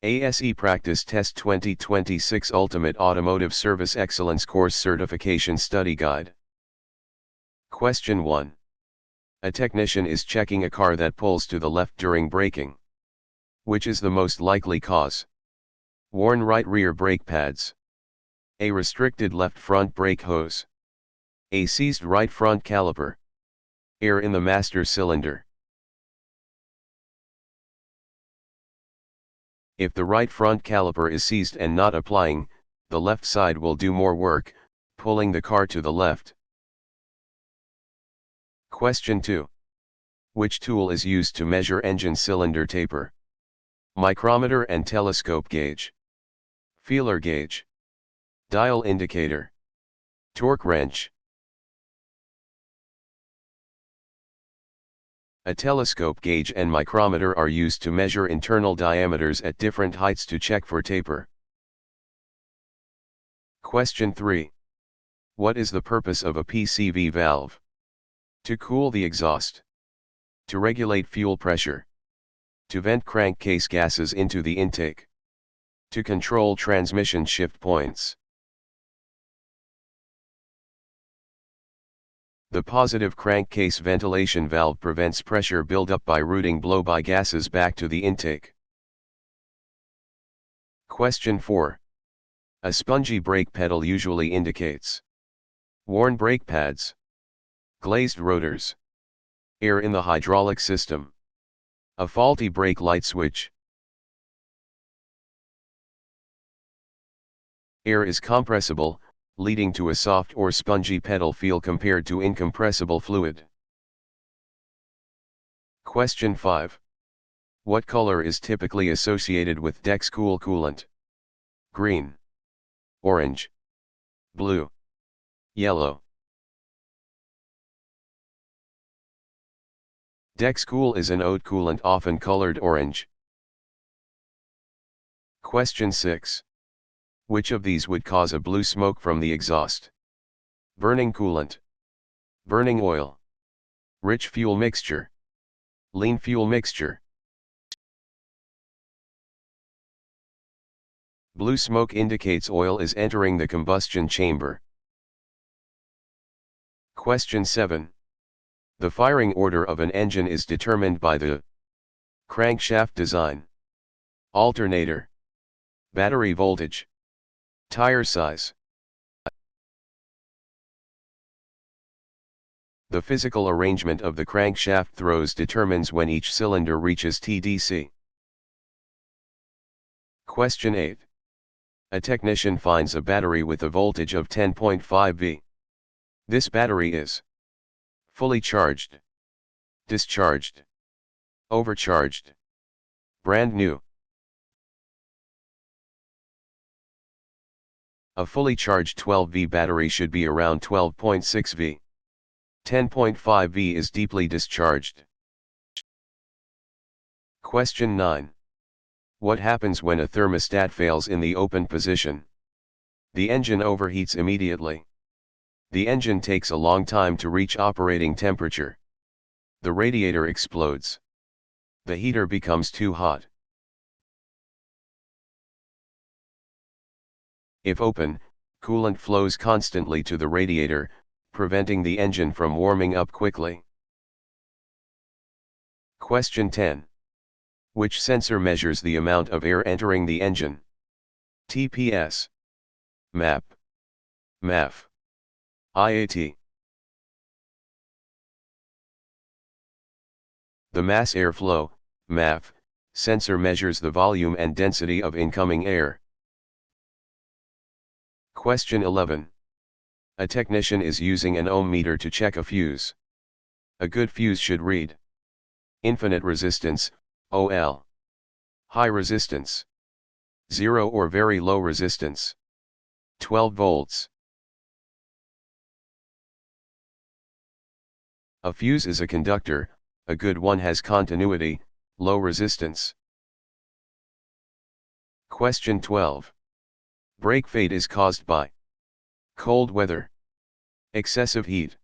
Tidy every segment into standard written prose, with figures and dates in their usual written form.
ASE Practice Test 2026 Ultimate Automotive Service Excellence Course Certification Study Guide. Question 1. A technician is checking a car that pulls to the left during braking. Which is the most likely cause? Worn right rear brake pads. A restricted left front brake hose. A seized right front caliper. Air in the master cylinder. If the right front caliper is seized and not applying, the left side will do more work, pulling the car to the left. Question 2. Which tool is used to measure engine cylinder taper? Micrometer and telescope gauge. Feeler gauge. Dial indicator. Torque wrench. A telescope gauge and micrometer are used to measure internal diameters at different heights to check for taper. Question 3. What is the purpose of a PCV valve? To cool the exhaust. To regulate fuel pressure. To vent crankcase gases into the intake. To control transmission shift points. The positive crankcase ventilation valve prevents pressure buildup by routing blow-by gases back to the intake. Question 4. A spongy brake pedal usually indicates worn brake pads, glazed rotors, air in the hydraulic system, a faulty brake light switch. Air is compressible, leading to a soft or spongy pedal feel compared to incompressible fluid. Question 5. What color is typically associated with Dex-Cool coolant? Green, orange, blue, yellow. Dex-Cool is an oat coolant often colored orange. Question 6. Which of these would cause a blue smoke from the exhaust? Burning coolant, burning oil, rich fuel mixture, lean fuel mixture. Blue smoke indicates oil is entering the combustion chamber. Question 7. The firing order of an engine is determined by the crankshaft design, alternator, battery voltage, tire size. The physical arrangement of the crankshaft throws determines when each cylinder reaches TDC. Question 8. A technician finds a battery with a voltage of 10.5 V. This battery is fully charged, discharged, overcharged, brand new. A fully charged 12V battery should be around 12.6 V. 10.5 V is deeply discharged. Question 9. What happens when a thermostat fails in the open position? The engine overheats immediately. The engine takes a long time to reach operating temperature. The radiator explodes. The heater becomes too hot. If open, coolant flows constantly to the radiator, preventing the engine from warming up quickly. Question 10. Which sensor measures the amount of air entering the engine? TPS, MAP, MAF, IAT. The mass airflow, MAF, sensor measures the volume and density of incoming air. Question 11. A technician is using an ohm meter to check a fuse. A good fuse should read infinite resistance, OL. High resistance. 0 or very low resistance. 12 volts. A fuse is a conductor, a good one has continuity, low resistance. Question 12. Brake fade is caused by cold weather, excessive heat,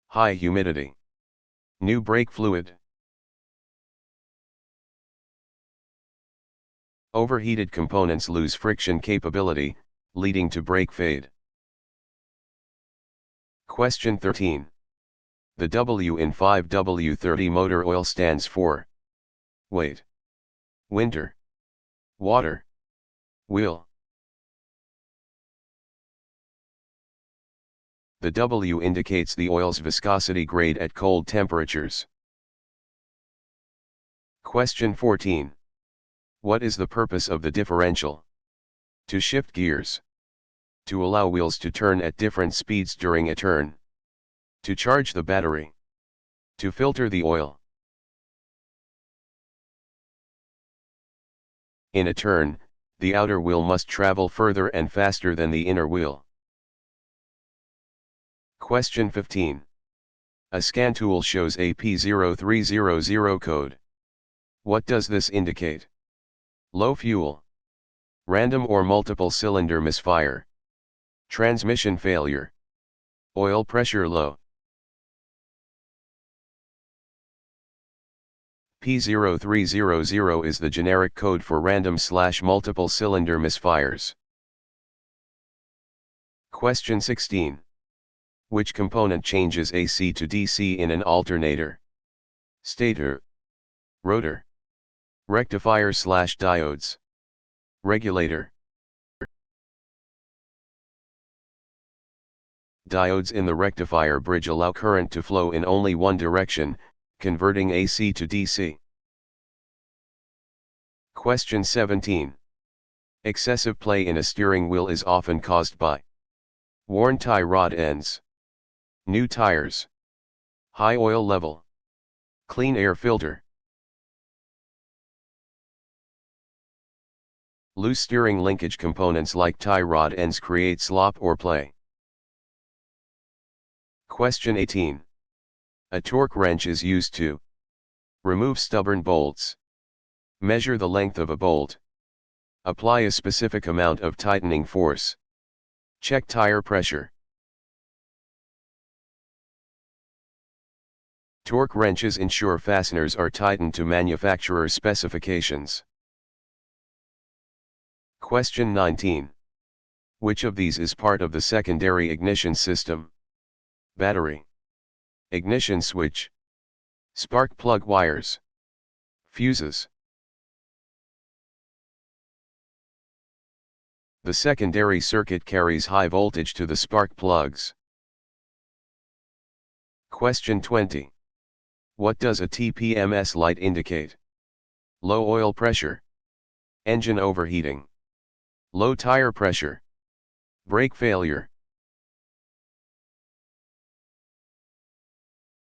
high humidity, new brake fluid. Overheated components lose friction capability, leading to brake fade. Question 13. The W in 5W30 motor oil stands for weight, winter, water, wheel. The W indicates the oil's viscosity grade at cold temperatures. Question 14. What is the purpose of the differential? To shift gears. To allow wheels to turn at different speeds during a turn. To charge the battery. To filter the oil. In a turn, the outer wheel must travel further and faster than the inner wheel. Question 15. A scan tool shows a P0300 code. What does this indicate? Low fuel. Random or multiple cylinder misfire. Transmission failure. Oil pressure low. P0300 is the generic code for random/multiple cylinder misfires. Question 16. Which component changes AC to DC in an alternator? Stator, rotor, rectifier/diodes, regulator. Diodes in the rectifier bridge allow current to flow in only one direction, converting AC to DC. Question 17. Excessive play in a steering wheel is often caused by worn tie rod ends, new tires, high oil level, clean air filter. Loose steering linkage components like tie rod ends create slop or play. Question 18. A torque wrench is used to remove stubborn bolts, measure the length of a bolt, apply a specific amount of tightening force, check tire pressure. Torque wrenches ensure fasteners are tightened to manufacturer's specifications. Question 19. Which of these is part of the secondary ignition system? Battery, ignition switch, spark plug wires, fuses. The secondary circuit carries high voltage to the spark plugs. Question 20. What does a TPMS light indicate? Low oil pressure, engine overheating, low tire pressure, brake failure.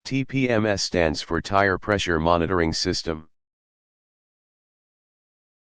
TPMS stands for Tire Pressure Monitoring System.